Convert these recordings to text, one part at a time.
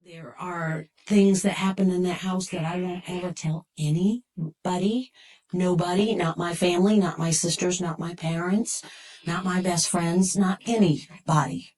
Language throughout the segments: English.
There are things that happen in that house that I won't ever tell anybody, nobody, not my family, not my sisters, not my parents, not my best friends, not anybody.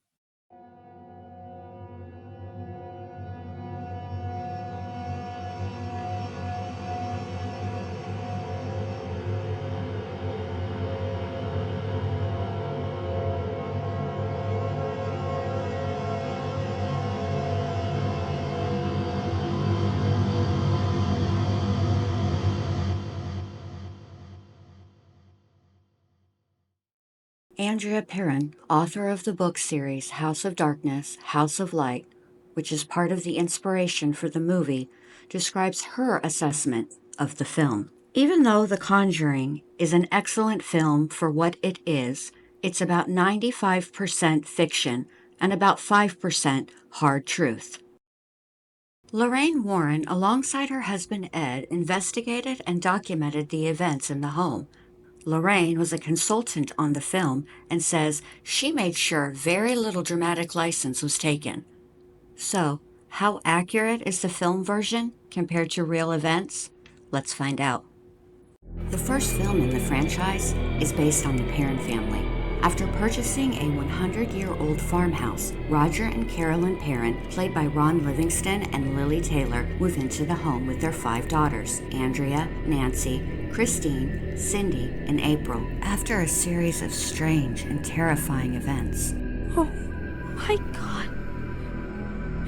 Andrea Perron, author of the book series House of Darkness, House of Light, which is part of the inspiration for the movie, describes her assessment of the film. Even though The Conjuring is an excellent film for what it is, it's about 95% fiction and about 5% hard truth. Lorraine Warren, alongside her husband Ed, investigated and documented the events in the home. Lorraine was a consultant on the film and says she made sure very little dramatic license was taken. So, how accurate is the film version compared to real events? Let's find out. The first film in the franchise is based on the Perron family. After purchasing a 100-year-old farmhouse, Roger and Carolyn Perron, played by Ron Livingston and Lily Taylor, move into the home with their 5 daughters, Andrea, Nancy, Christine, Cindy, and April, after a series of strange and terrifying events. Oh my God.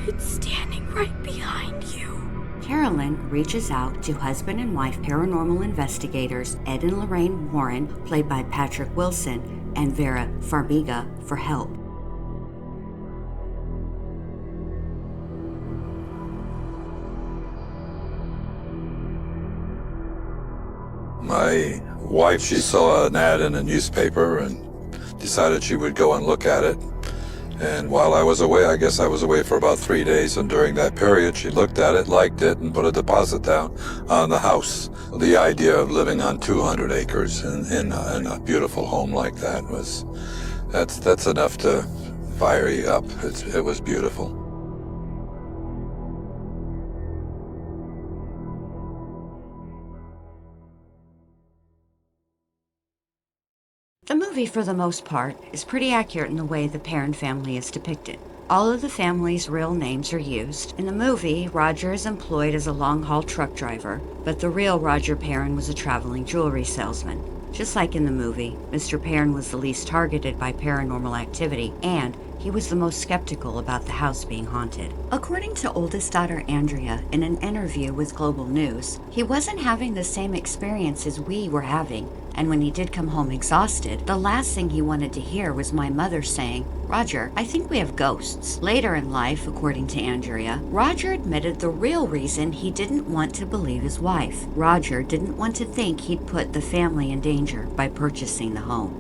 It's standing right behind you. Carolyn reaches out to husband and wife paranormal investigators Ed and Lorraine Warren, played by Patrick Wilson, and Vera Farmiga, for help. My wife, she saw an ad in a newspaper and decided she would go and look at it. And while I was away, I guess I was away for about 3 days, and during that period she looked at it, liked it, and put a deposit down on the house. The idea of living on 200 acres in a beautiful home like that that's enough to fire you up. It was beautiful. The movie, for the most part, is pretty accurate in the way the Perron family is depicted. All of the family's real names are used. In the movie, Roger is employed as a long-haul truck driver, but the real Roger Perron was a traveling jewelry salesman. Just like in the movie, Mr. Perron was the least targeted by paranormal activity, and he was the most skeptical about the house being haunted. According to oldest daughter Andrea in an interview with Global News, he wasn't having the same experience as we were having, and when he did come home exhausted, the last thing he wanted to hear was my mother saying, "Roger, I think we have ghosts." Later in life, according to Andrea, Roger admitted the real reason he didn't want to believe his wife. Roger didn't want to think he'd put the family in danger by purchasing the home.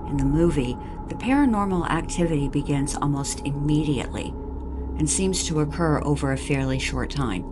In the movie, the paranormal activity begins almost immediately and seems to occur over a fairly short time.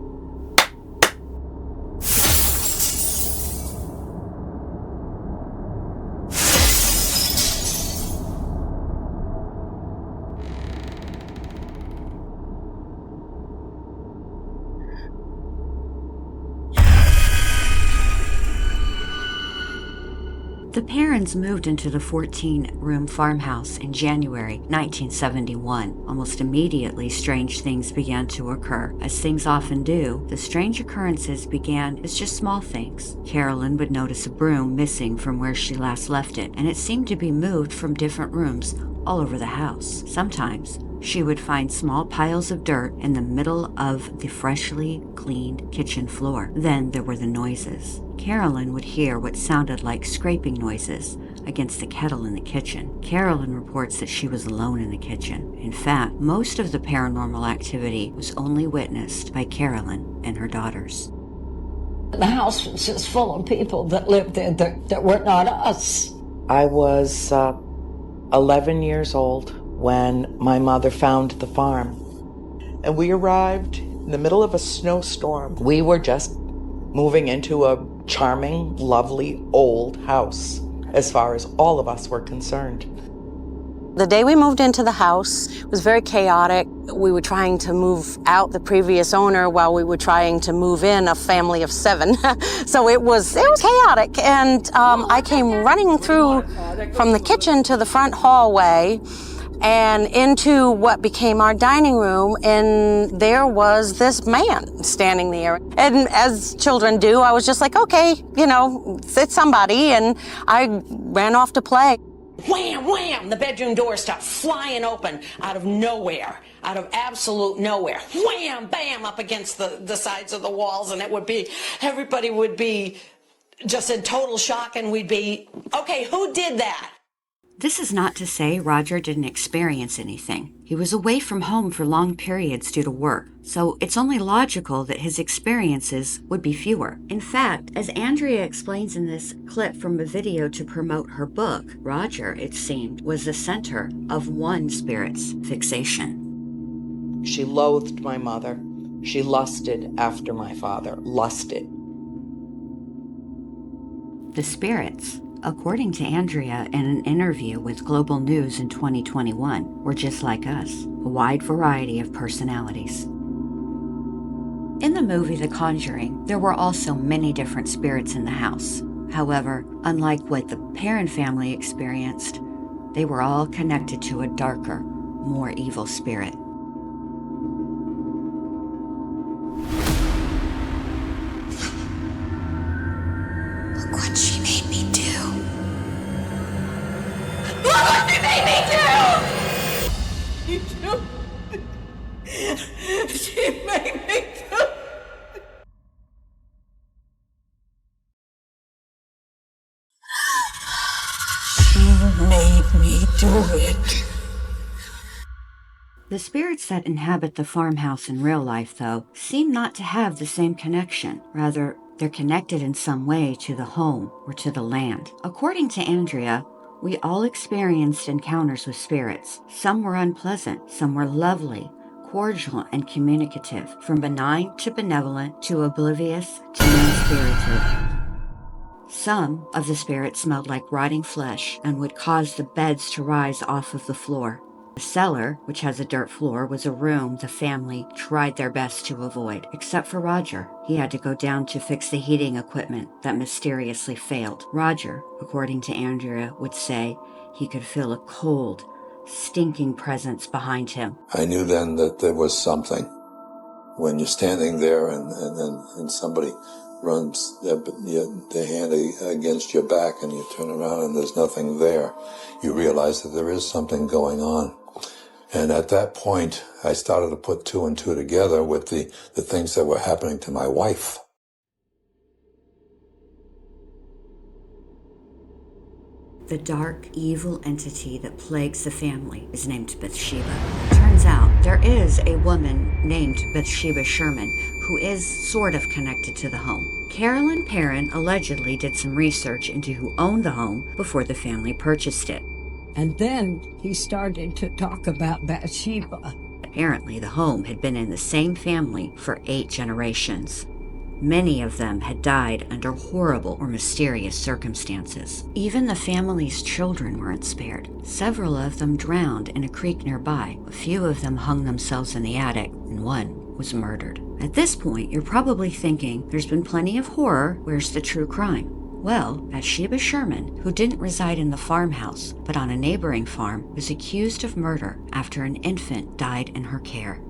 The Perrons moved into the 14-room farmhouse in January 1971. Almost immediately, strange things began to occur. As things often do, the strange occurrences began as just small things. Carolyn would notice a broom missing from where she last left it, and it seemed to be moved from different rooms all over the house. Sometimes, she would find small piles of dirt in the middle of the freshly cleaned kitchen floor. Then there were the noises. Carolyn would hear what sounded like scraping noises against the kettle in the kitchen. Carolyn reports that she was alone in the kitchen. In fact, most of the paranormal activity was only witnessed by Carolyn and her daughters. The house was just full of people that lived there that were not us. I was 11 years old when my mother found the farm. And we arrived in the middle of a snowstorm. We were just moving into a charming, lovely, old house, as far as all of us were concerned. The day we moved into the house was very chaotic. We were trying to move out the previous owner while we were trying to move in a family of 7. So it was chaotic. And I came running through from the kitchen to the front hallway and into what became our dining room, and there was this man standing there. And as children do, I was just like, okay, it's somebody, and I ran off to play. Wham, wham, the bedroom door stopped flying open out of nowhere, out of absolute nowhere. Wham, bam, up against the sides of the walls, and everybody would be just in total shock, and we'd be, okay, who did that? This is not to say Roger didn't experience anything. He was away from home for long periods due to work, so it's only logical that his experiences would be fewer. In fact, as Andrea explains in this clip from a video to promote her book, Roger, it seemed, was the center of one spirit's fixation. She loathed my mother. She lusted after my father. Lusted. The spirits, according to Andrea in an interview with Global News in 2021, were just like us, a wide variety of personalities. In the movie The Conjuring, there were also many different spirits in the house. However, unlike what the Perron family experienced, they were all connected to a darker, more evil spirit. Look what she made me do. Look what she made me do! She made me do. She made me do it. The spirits that inhabit the farmhouse in real life, though, seem not to have the same connection. Rather, they're connected in some way to the home or to the land. According to Andrea, we all experienced encounters with spirits. Some were unpleasant, some were lovely, cordial, and communicative, from benign to benevolent to oblivious to mean-spirited. Some of the spirits smelled like rotting flesh and would cause the beds to rise off of the floor. The cellar, which has a dirt floor, was a room the family tried their best to avoid, except for Roger. He had to go down to fix the heating equipment that mysteriously failed. Roger, according to Andrea, would say he could feel a cold, stinking presence behind him. I knew then that there was something. When you're standing there and somebody runs their hand against your back and you turn around and there's nothing there, you realize that there is something going on. And at that point, I started to put 2 and 2 together with the things that were happening to my wife. The dark, evil entity that plagues the family is named Bathsheba. Turns out there is a woman named Bathsheba Sherman who is sort of connected to the home. Carolyn Perron allegedly did some research into who owned the home before the family purchased it. And then he started to talk about Bathsheba. Apparently, the home had been in the same family for 8 generations. Many of them had died under horrible or mysterious circumstances. Even the family's children weren't spared. Several of them drowned in a creek nearby. A few of them hung themselves in the attic, and one was murdered. At this point, you're probably thinking, there's been plenty of horror, where's the true crime? Well, Bathsheba Sherman, who didn't reside in the farmhouse but on a neighboring farm, was accused of murder after an infant died in her care.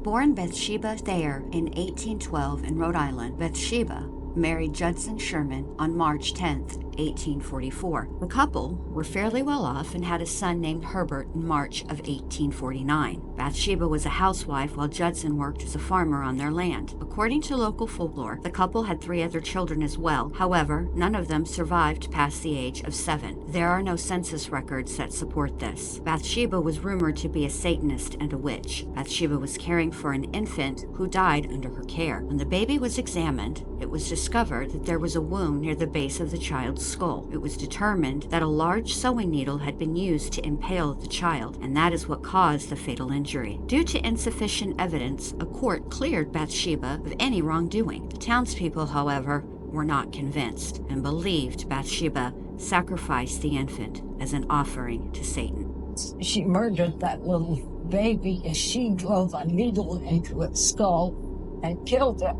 Born Bathsheba Thayer in 1812 in Rhode Island, Bathsheba married Judson Sherman on March 10, 1844. The couple were fairly well off and had a son named Herbert in March of 1849. Bathsheba was a housewife while Judson worked as a farmer on their land. According to local folklore, the couple had 3 other children as well. However, none of them survived past the age of 7. There are no census records that support this. Bathsheba was rumored to be a Satanist and a witch. Bathsheba was caring for an infant who died under her care. When the baby was examined, it was discovered that there was a wound near the base of the child's skull. It was determined that a large sewing needle had been used to impale the child, and that is what caused the fatal injury. Due to insufficient evidence, a court cleared Bathsheba of any wrongdoing. The townspeople, however, were not convinced and believed Bathsheba sacrificed the infant as an offering to Satan. She murdered that little baby as she drove a needle into its skull and killed it.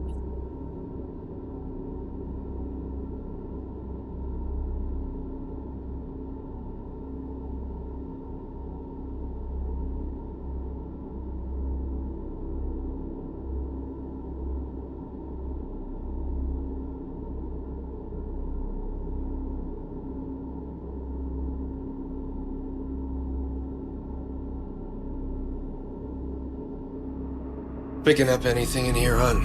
Picking up anything in here, hon?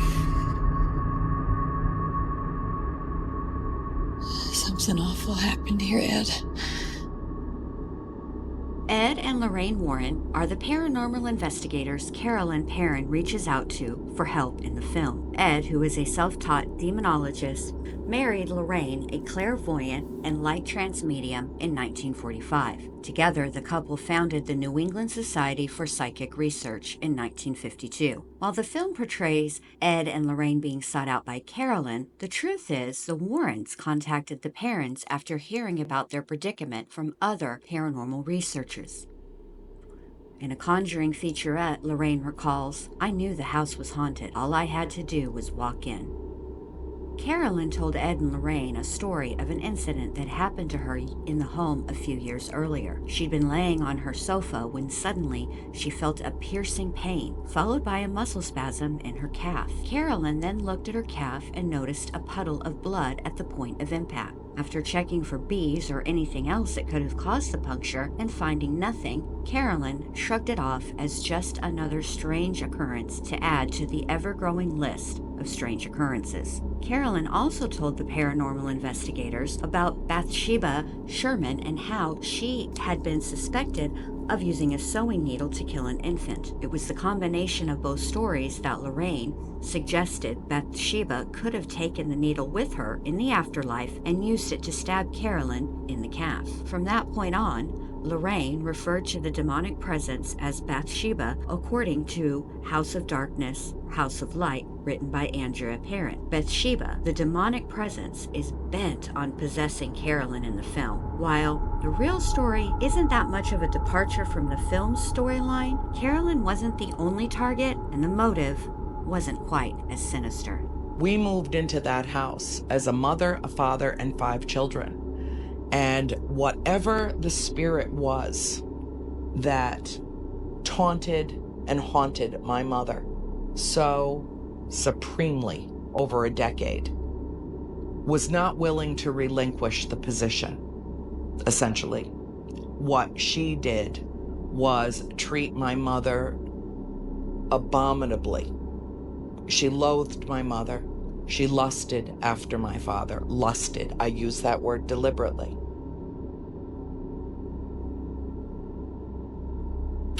Something awful happened here, Ed. Ed and Lorraine Warren are the paranormal investigators Carolyn Perron reaches out to for help in the film. Ed, who is a self-taught demonologist, married Lorraine, a clairvoyant and light trance medium, in 1945. Together, the couple founded the New England Society for Psychic Research in 1952. While the film portrays Ed and Lorraine being sought out by Carolyn, the truth is the Warrens contacted the Perrons after hearing about their predicament from other paranormal researchers. In a Conjuring featurette, Lorraine recalls, "I knew the house was haunted. All I had to do was walk in." Carolyn told Ed and Lorraine a story of an incident that happened to her in the home a few years earlier. She'd been laying on her sofa when suddenly she felt a piercing pain, followed by a muscle spasm in her calf. Carolyn then looked at her calf and noticed a puddle of blood at the point of impact. After checking for bees or anything else that could have caused the puncture and finding nothing, Carolyn shrugged it off as just another strange occurrence to add to the ever-growing list of strange occurrences. Carolyn also told the paranormal investigators about Bathsheba Sherman and how she had been suspected of using a sewing needle to kill an infant. It was the combination of both stories that Lorraine suggested Bathsheba could have taken the needle with her in the afterlife and used it to stab Carolyn in the calf. From that point on, Lorraine referred to the demonic presence as Bathsheba, according to House of Darkness, House of Light, written by Andrea Perron. Bathsheba, the demonic presence, is bent on possessing Carolyn in the film. While the real story isn't that much of a departure from the film's storyline, Carolyn wasn't the only target, and the motive wasn't quite as sinister. We moved into that house as a mother, a father, and 5 children. And whatever the spirit was that taunted and haunted my mother so supremely over a decade was not willing to relinquish the position, essentially. What she did was treat my mother abominably. She loathed my mother. She lusted after my father. Lusted. I use that word deliberately.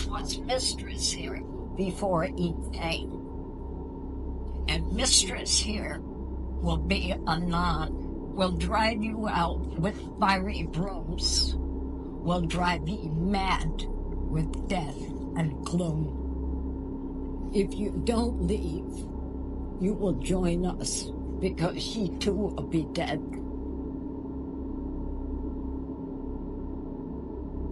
Was mistress here before he came. And mistress here will be anon, will drive you out with fiery brooms, will drive you mad with death and gloom. If you don't leave, you will join us, because she too will be dead.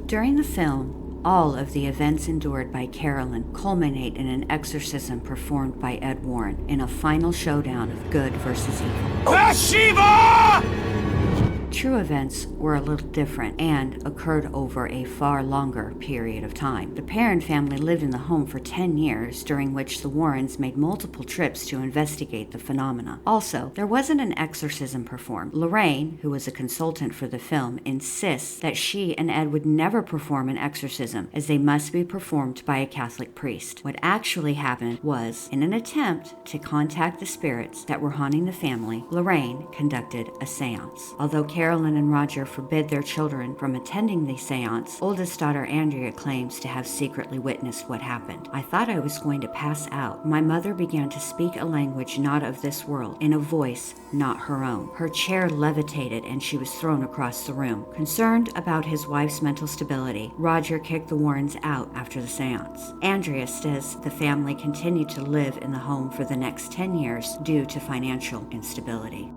During the film, all of the events endured by Carolyn culminate in an exorcism performed by Ed Warren in a final showdown of good versus evil. Bathsheba! true events were a little different and occurred over a far longer period of time. The Perron family lived in the home for 10 years, during which the Warrens made multiple trips to investigate the phenomena. Also, there wasn't an exorcism performed. Lorraine, who was a consultant for the film, insists that she and Ed would never perform an exorcism, as they must be performed by a Catholic priest. What actually happened was, in an attempt to contact the spirits that were haunting the family, Lorraine conducted a seance. Although Carolyn and Roger forbid their children from attending the seance, oldest daughter Andrea claims to have secretly witnessed what happened. "I thought I was going to pass out. My mother began to speak a language not of this world, in a voice not her own. Her chair levitated and she was thrown across the room." Concerned about his wife's mental stability, Roger kicked the Warrens out after the seance. Andrea says the family continued to live in the home for the next 10 years due to financial instability.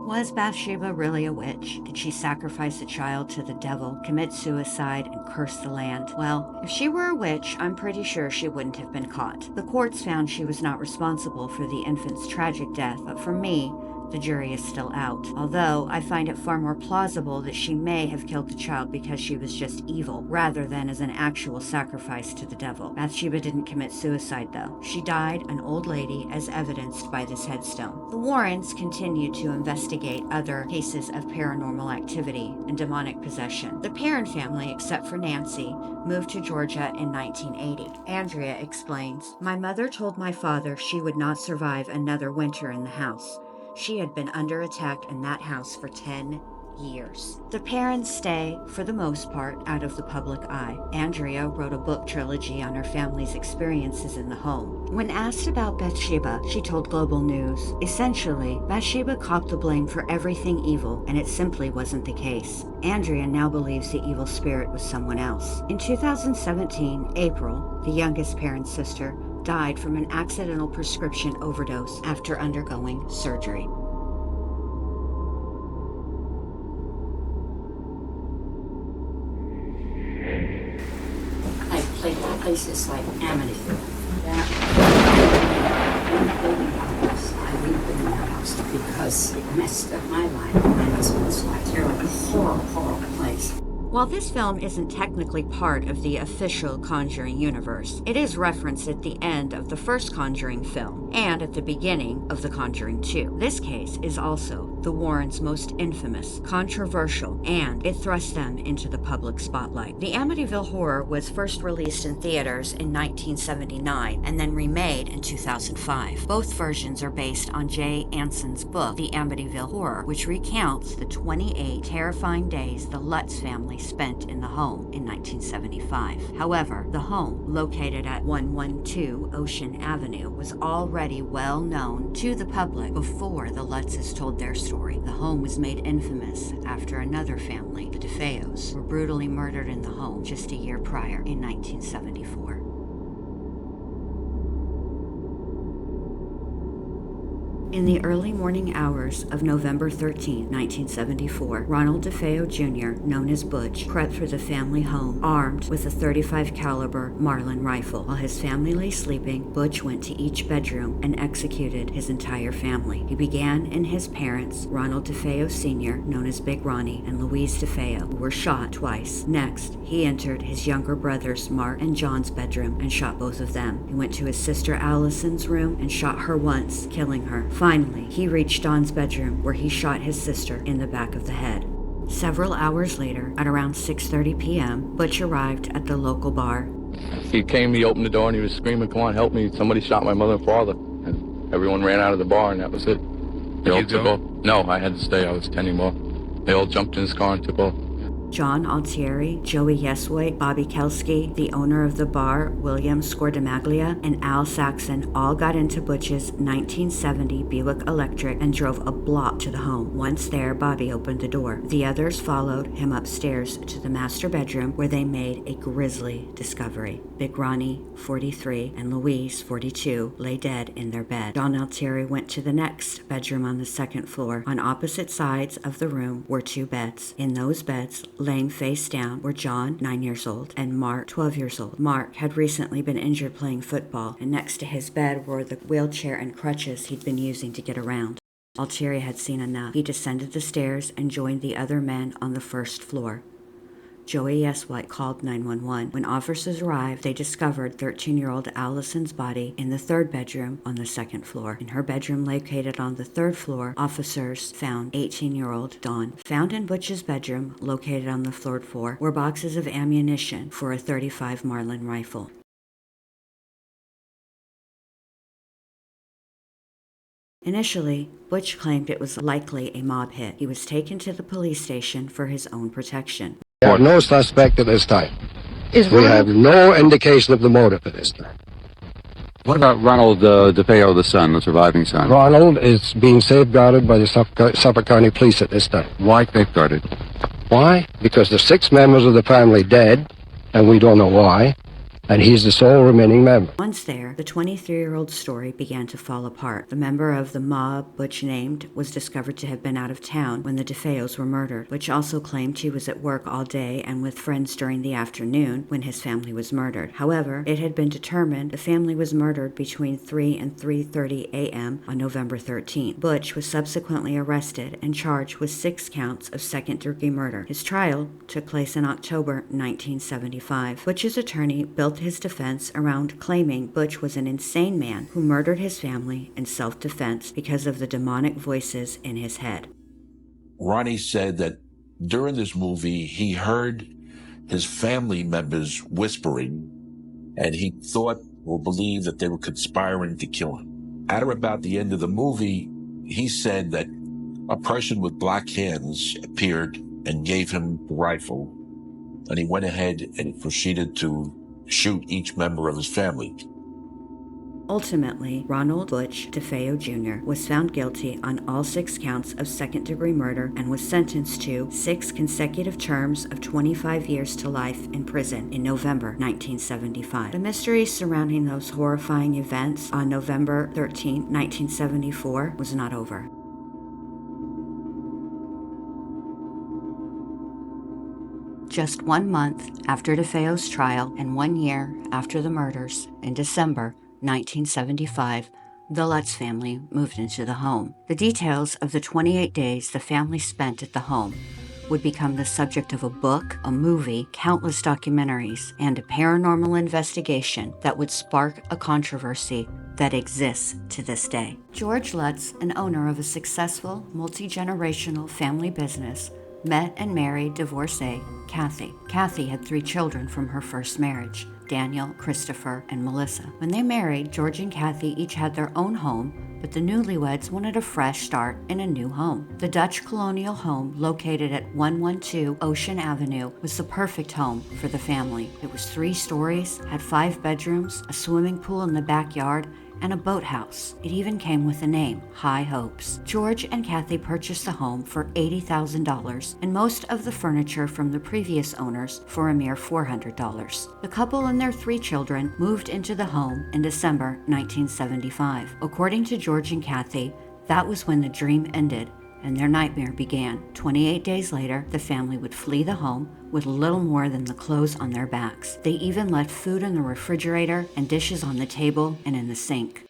Was Bathsheba really a witch? Did she sacrifice a child to the devil, commit suicide, and curse the land? Well, if she were a witch, I'm pretty sure she wouldn't have been caught. The courts found she was not responsible for the infant's tragic death, but for me, the jury is still out. Although I find it far more plausible that she may have killed the child because she was just evil, rather than as an actual sacrifice to the devil. Bathsheba didn't commit suicide, though. She died an old lady, as evidenced by this headstone. The Warrens continued to investigate other cases of paranormal activity and demonic possession. The Perron family, except for Nancy, moved to Georgia in 1980. Andrea explains, "My mother told my father she would not survive another winter in the house. She had been under attack in that house for 10 years. The Perrons stay, for the most part, out of the public eye. Andrea wrote a book trilogy on her family's experiences in the home. When asked about Bathsheba, she told Global News, "Essentially, Bathsheba copped the blame for everything evil, and it simply wasn't the case." Andrea now believes the evil spirit was someone else. In 2017, April, the youngest Perron's sister, died from an accidental prescription overdose after undergoing surgery. I played places like Amityville. I didn't live in that house because it messed up my life and my husband's life. Terrible, horrible, horrible place. While this film isn't technically part of the official Conjuring universe, it is referenced at the end of the first Conjuring film and at the beginning of The Conjuring 2. This case is also the Warrens' most infamous, controversial, and it thrust them into the public spotlight. The Amityville Horror was first released in theaters in 1979 and then remade in 2005. Both versions are based on Jay Anson's book, The Amityville Horror, which recounts the 28 terrifying days the Lutz family spent in the home in 1975. However, the home, located at 112 Ocean Avenue, was already well known to the public before the Lutzes told their story. The home was made infamous after another family, the DeFeos, were brutally murdered in the home just a year prior in 1974. In the early morning hours of November 13, 1974, Ronald DeFeo Jr., known as Butch, crept through the family home armed with a .35 caliber Marlin rifle. While his family lay sleeping, Butch went to each bedroom and executed his entire family. He began in his parents, Ronald DeFeo Sr., known as Big Ronnie, and Louise DeFeo, who were shot twice. Next, he entered his younger brothers Mark and John's bedroom and shot both of them. He went to his sister Allison's room and shot her once, killing her. Finally, he reached Don's bedroom, where he shot his sister in the back of the head. Several hours later, at around 6:30 p.m., Butch arrived at the local bar. He came, he opened the door, and he was screaming, "Come on, help me. Somebody shot my mother and father." And everyone ran out of the bar, and that was it. They all took off. No, I had to stay. I was tending more. They all jumped in his car and took off. John Altieri, Joey Yesway, Bobby Kelsky, the owner of the bar, William Scordamaglia, and Al Saxon all got into Butch's 1970 Buick Electric and drove a block to the home. Once there, Bobby opened the door. The others followed him upstairs to the master bedroom, where they made a grisly discovery. Big Ronnie, 43, and Louise, 42, lay dead in their bed. John Altieri went to the next bedroom on the second floor. On opposite sides of the room were two beds. In those beds laying face down were John, 9 years old, and Mark, 12 years old. Mark had recently been injured playing football, and next to his bed were the wheelchair and crutches he'd been using to get around. Altieri had seen enough. He descended the stairs and joined the other men on the first floor. Joey S. White called 911. When officers arrived, they discovered 13-year-old Allison's body in the third bedroom on the second floor. In her bedroom located on the third floor, officers found 18-year-old Dawn. Found in Butch's bedroom, located on the third floor, were boxes of ammunition for a .35 Marlin rifle. Initially, Butch claimed it was likely a mob hit. He was taken to the police station for his own protection. We have no suspect at this time. We have no indication of the motive at this time. What about Ronald DeFeo, the son, the surviving son? Ronald is being safeguarded by the Suffolk County Police at this time. Why safeguarded? Why? Because the 6 members of the family dead, and we don't know why, and he's the sole remaining member. Once there, the 23-year-old story began to fall apart. The member of the mob Butch named was discovered to have been out of town when the DeFeos were murdered. Butch also claimed he was at work all day and with friends during the afternoon when his family was murdered. However, it had been determined the family was murdered between 3 and 3:30 a.m. on November 13. Butch was subsequently arrested and charged with 6 counts of second-degree murder. His trial took place in October 1975. Butch's attorney built his defense around claiming Butch was an insane man who murdered his family in self-defense because of the demonic voices in his head. Ronnie said that during this movie, he heard his family members whispering, and he thought or believed that they were conspiring to kill him. At or about the end of the movie, he said that a person with black hands appeared and gave him the rifle, and he went ahead and proceeded to shoot each member of his family. Ultimately, Ronald Butch DeFeo Jr. was found guilty on all 6 counts of second-degree murder and was sentenced to 6 consecutive terms of 25 years to life in prison in November 1975. The mystery surrounding those horrifying events on November 13, 1974 was not over. Just 1 month after DeFeo's trial and 1 year after the murders, in December 1975, the Lutz family moved into the home. The details of the 28 days the family spent at the home would become the subject of a book, a movie, countless documentaries, and a paranormal investigation that would spark a controversy that exists to this day. George Lutz, an owner of a successful, multi-generational family business, met and married divorcee Kathy. Kathy had 3 children from her first marriage, Daniel, Christopher, and Melissa. When they married, George and Kathy each had their own home, but the newlyweds wanted a fresh start in a new home. The Dutch colonial home, located at 112 Ocean Avenue, was the perfect home for the family. It was 3 stories, had 5 bedrooms, a swimming pool in the backyard, and a boathouse. It even came with a name, High Hopes. George and Kathy purchased the home for $80,000 and most of the furniture from the previous owners for a mere $400. The couple and their 3 children moved into the home in December 1975. According to George and Kathy, that was when the dream ended and their nightmare began. 28 days later, the family would flee the home with little more than the clothes on their backs. They even left food in the refrigerator and dishes on the table and in the sink.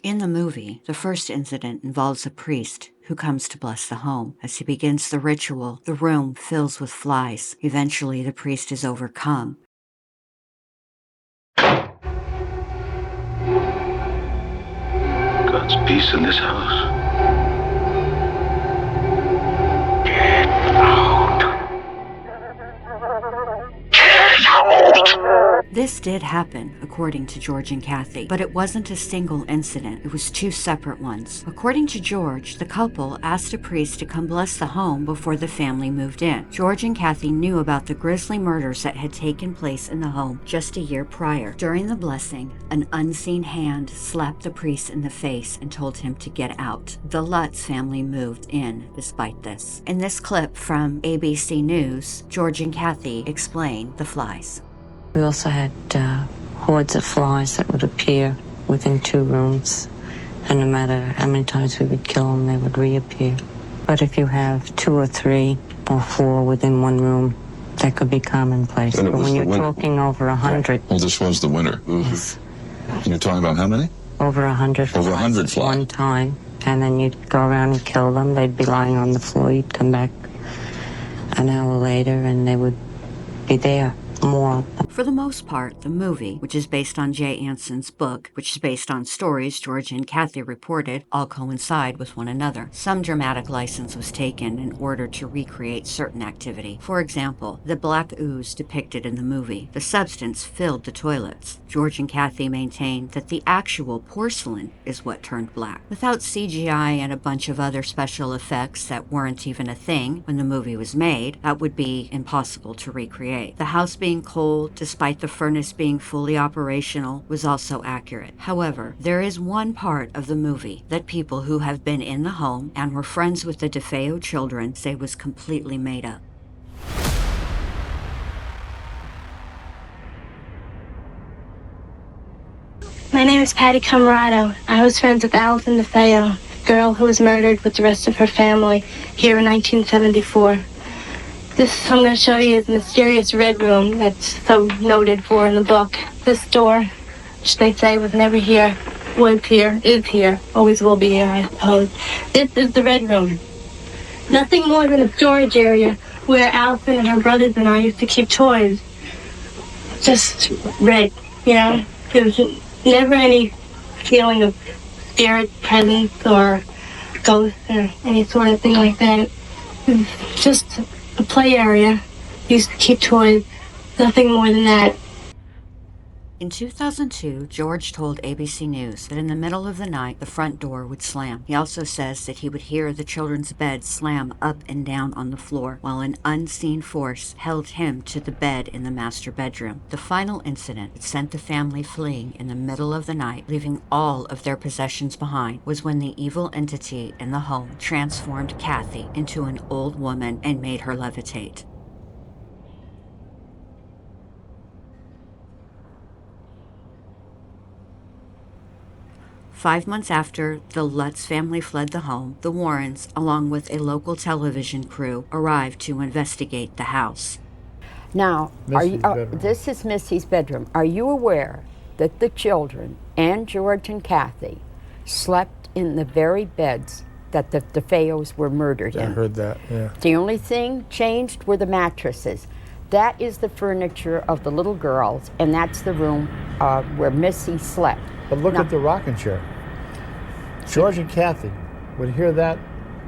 In the movie, the first incident involves a priest who comes to bless the home. As he begins the ritual, the room fills with flies. Eventually, the priest is overcome. God's peace in this house. Get out! Get out! This did happen, according to George and Kathy, but it wasn't a single incident. It was 2 separate ones. According to George, the couple asked a priest to come bless the home before the family moved in. George and Kathy knew about the grisly murders that had taken place in the home just a year prior. During the blessing, an unseen hand slapped the priest in the face and told him to get out. The Lutz family moved in despite this. In this clip from ABC News, George and Kathy explain the flies. We also had hordes of flies that would appear within 2 rooms, And no matter how many times we would kill them, they would reappear. But if you have 2 or 3 or 4 within one room, that could be commonplace. But when you're talking over 100... Well, this was the winter. Yes. You're talking about how many? Over 100 Over 100 flies at one time. And then you'd go around and kill them. They'd be lying on the floor. You'd come back an hour later and they would be there. More. For the most part, the movie, which is based on Jay Anson's book, which is based on stories George and Kathy reported, all coincide with one another. Some dramatic license was taken in order to recreate certain activity. For example, the black ooze depicted in the movie. The substance filled the toilets. George and Kathy maintained that the actual porcelain is what turned black. Without CGI and a bunch of other special effects that weren't even a thing when the movie was made, that would be impossible to recreate. The house being cold, despite the furnace being fully operational, was also accurate. However, there is one part of the movie that people who have been in the home and were friends with the DeFeo children say was completely made up. My name is Patty Camarado. I was friends with Allison DeFeo, girl who was murdered with the rest of her family here in 1974. This I'm going to show you is the mysterious red room that's so noted for in the book. This door, which they say was never here, was here, is here, always will be here, I suppose. This is the red room. Nothing more than a storage area where Allison and her brothers and I used to keep toys. Just red, you know? There was never any feeling of spirit presence or ghost or any sort of thing like that. It was just a play area, used to keep toys, nothing more than that. In 2002, George told ABC News that in the middle of the night, the front door would slam. He also says that he would hear the children's bed slam up and down on the floor, while an unseen force held him to the bed in the master bedroom. The final incident that sent the family fleeing in the middle of the night, leaving all of their possessions behind, was when the evil entity in the home transformed Kathy into an old woman and made her levitate. Five months after the Lutz family fled the home, the Warrens, along with a local television crew, arrived to investigate the house. Now, this is Missy's bedroom. Are you aware that the children and George and Kathy slept in the very beds that the DeFeos were murdered in? I heard that, yeah. The only thing changed were the mattresses. That is the furniture of the little girls, and that's the room where Missy slept. But look at the rocking chair. George and Kathy would hear that,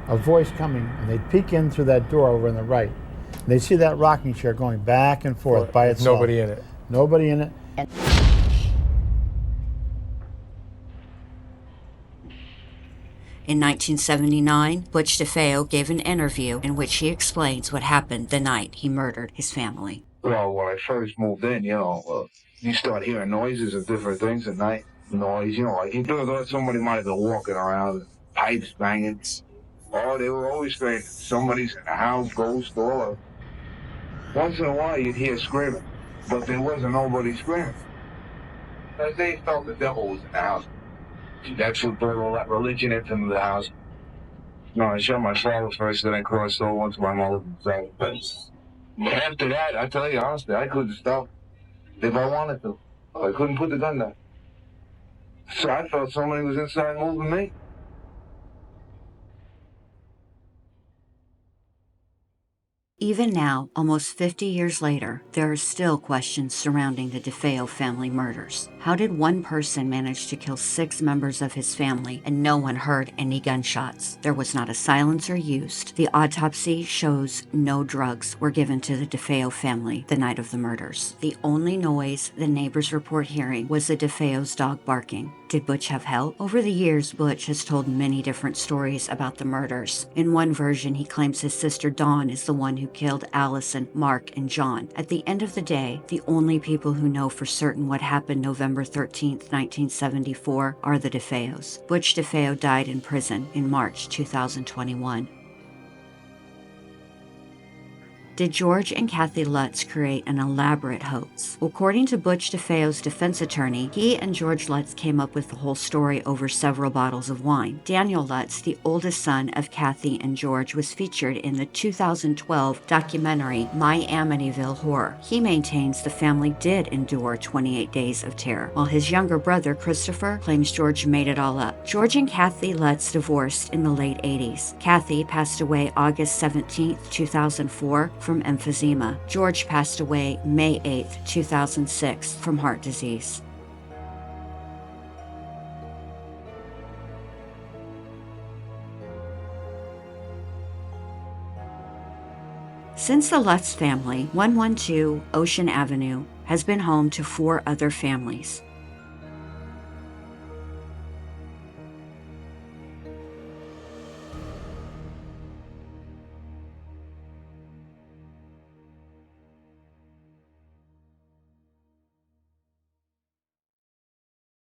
a voice coming, and they'd peek in through that door over on the right. And they'd see that rocking chair going back and forth by itself. Nobody in it. Nobody in it. In 1979, Butch DeFeo gave an interview in which he explains what happened the night he murdered his family. Well, when I first moved in, you start hearing noises and different things at night. Noise, like you thought somebody might have been walking around, pipes banging. Oh, they were always saying somebody's in the house, ghost, or once in a while you'd hear screaming, but there wasn't nobody screaming. They felt the devil was in the house. That's what brought all that religion into the house. No, I shot my father first, then I crossed over onto my mother. But after that, I tell you honestly, I couldn't stop if I wanted to. I couldn't put the gun down. So I felt somebody was inside moving me. Even now, almost 50 years later, there are still questions surrounding the DeFeo family murders. How did one person manage to kill 6 members of his family and no one heard any gunshots? There was not a silencer used. The autopsy shows no drugs were given to the DeFeo family the night of the murders. The only noise the neighbors report hearing was the DeFeo's dog barking. Did Butch have help? Over the years, Butch has told many different stories about the murders. In one version, he claims his sister Dawn is the one who killed Allison, Mark, and John. At the end of the day, the only people who know for certain what happened November 13th, 1974 are the DeFeos. Butch DeFeo died in prison in March 2021. Did George and Kathy Lutz create an elaborate hoax? According to Butch DeFeo's defense attorney, he and George Lutz came up with the whole story over several bottles of wine. Daniel Lutz, the oldest son of Kathy and George, was featured in the 2012 documentary My Amityville Horror. He maintains the family did endure 28 days of terror, while his younger brother, Christopher, claims George made it all up. George and Kathy Lutz divorced in the late 80s. Kathy passed away August 17, 2004 from emphysema. George passed away May 8, 2006 from heart disease. Since the Lutz family, 112 Ocean Avenue has been home to 4 other families.